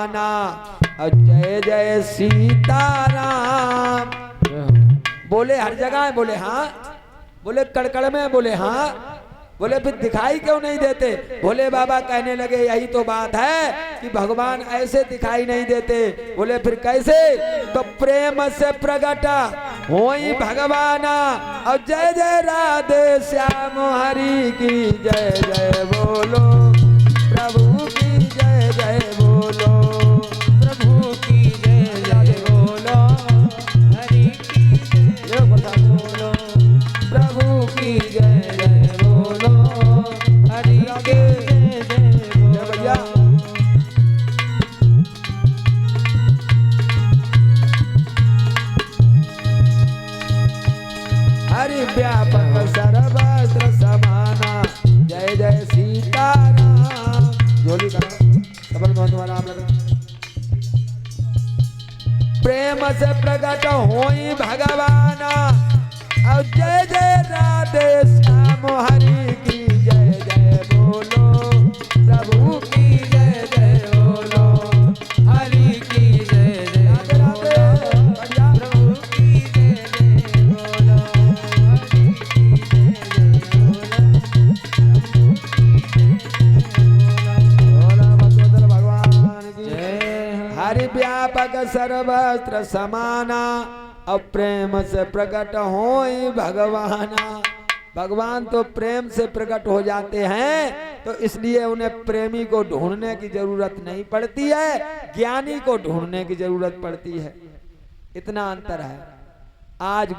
भगवाना जय जय सीताराम। बोले हर जगह बोले हाँ, बोले कड़कड़ में बोले हाँ, बोले फिर दिखाई क्यों नहीं देते? भोले बाबा कहने लगे यही तो बात है कि भगवान ऐसे दिखाई नहीं देते। बोले फिर कैसे? तो प्रेम से प्रकट होई भगवाना और जय जय राधे श्याम हरि की जय जय बोलो, प्रभु की जय जय बोलो, प्रभु की जय जय बोलो, हरि की जय बोलो, प्रभु की जय जय बोलो, हरि के जय जय भैया। हरि व्यापक सर्वत्र समाना जय जय सीताराम। जोली का सबल बहुत वाला आप लगा। प्रेम से प्रकट होई भगवाना और जय जय राधे श्याम हरि की जय जय बोलो, प्रभु की जय जय बोलो, हरि की जय जय राधे राधे प्रभु की जय जय बोलो, हरि की जय जय बोलो, भगवान की जय हरि व्यापक सर्वत्र समाना और प्रेम से प्रकट होई भगवाना। भगवान तो प्रेम से प्रकट हो जाते हैं, तो इसलिए उन्हें प्रेमी को ढूंढने की जरूरत नहीं पड़ती है, ज्ञानी को ढूंढने की जरूरत पड़ती है। इतना अंतर है। आज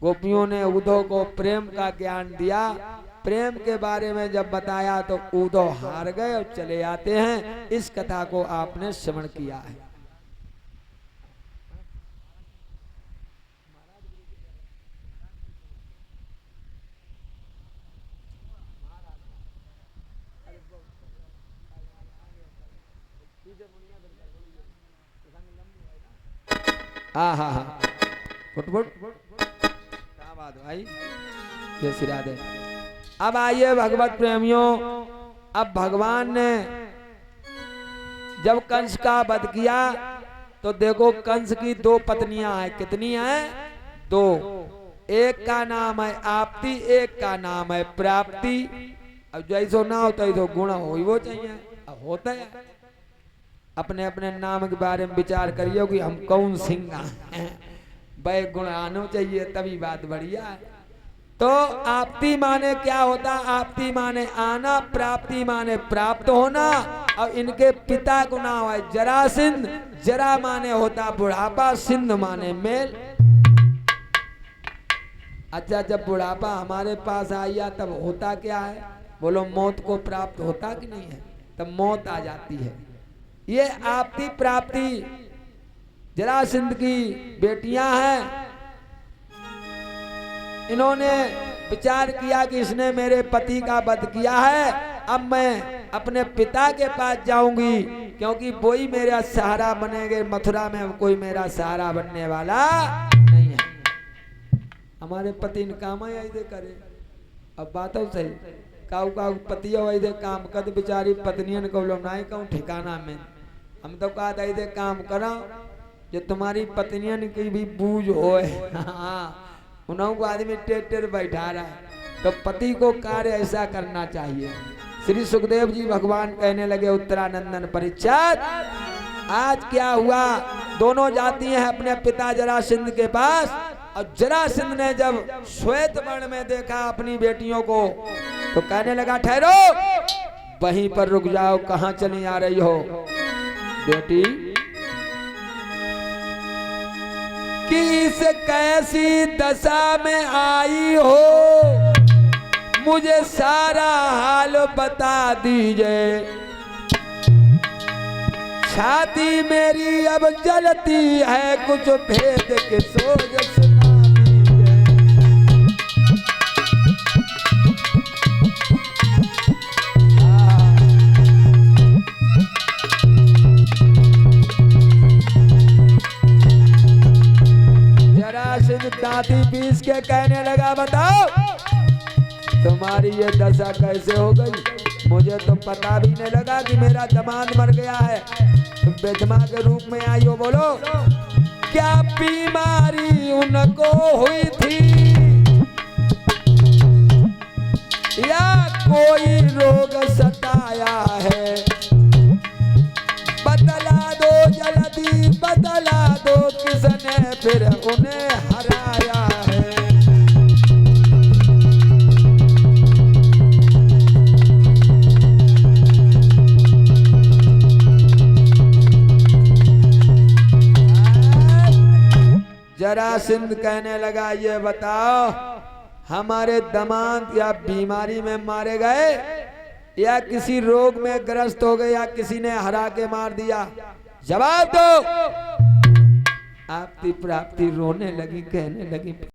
गोपियों ने उद्धव को प्रेम का ज्ञान दिया। प्रेम के बारे में जब बताया तो उद्धव हार गए और चले आते हैं। इस कथा को आपने श्रवण किया है। हाँ हाँ हाँ, फुट क्या बात भाई, जय श्री राधे। अब आइए भगवत प्रेमियों, अब भगवान ने जब कंस का वध किया तो देखो कंस की दो पत्नियां हैं। कितनी हैं? दो। एक का नाम है आपती, एक का नाम है प्राप्ति। अब जैसो ना होता है तो गुण हो ही वो चाहिए। अब होता है, अपने अपने नाम के बारे में विचार करिए कि हम कौन सिंह हैं, वह गुण आना चाहिए तभी बात बढ़िया है। तो आपती माने क्या होता? आपती माने आना, प्राप्ति माने प्राप्त होना। और इनके पिता को नाम है जरासिंध। जरा माने होता बुढ़ापा, सिंध माने मेल। अच्छा, जब बुढ़ापा हमारे पास आया तब होता क्या है? बोलो, मौत को प्राप्त होता कि नहीं है? तब मौत आ जाती है। ये आपती प्राप्ति जरासिंध की बेटियां हैं। इन्होंने विचार किया कि इसने मेरे पति का वध किया है, अब मैं अपने पिता के पास जाऊंगी क्योंकि वही मेरा सहारा बनेंगे। मथुरा में कोई मेरा सहारा बनने वाला नहीं है। हमारे पति ने काम ऐसे करे। अब बात हो सही, काऊ काऊ पति ऐसे काम कर, बेचारी पत्नियन को बोलो ना कहूँ ठिकाना में। हम तो कहा था ऐसे काम करो जो तुम्हारी पत्नियन की भी बूझ हो। हाँ, उन्होंने को आदमी टेढ़ बैठा रहा है, तो पति को कार्य ऐसा करना चाहिए। श्री सुखदेव जी भगवान कहने लगे उत्तरानंदन परीक्षित, आज क्या हुआ? दोनों जाती हैं अपने पिता जरासिंध के पास, और जरासिंध ने जब श्वेत वर्ण में देखा अपनी बेटियों को तो कहने लगा ठहरो, वहीं पर रुक जाओ, कहाँ चली आ रही हो बेटी? किस कैसी दशा में आई हो, मुझे सारा हाल बता दीजिए। छाती मेरी अब जलती है, कुछ भेद के सोच सुना दीजिए। जरासिंध दांती पीस के कहने लगा, बताओ तुम्हारी ये दशा कैसे हो गई? मुझे तो पता भी नहीं लगा कि मेरा दामाद मर गया है। तुम बेजमा के रूप में आई हो, बोलो क्या बीमारी उनको हुई थी या कोई रोग सताया है? बतला दो जल्दी, बतला दो किसने फिर उन्हें हराया है? जरासिंध कहने लगा, ये बताओ हमारे दामाद या बीमारी में मारे गए या किसी रोग में ग्रस्त हो गए या किसी ने हरा के मार दिया? जवाब दो। आपकी प्राप्ति रोने लगी, कहने लगी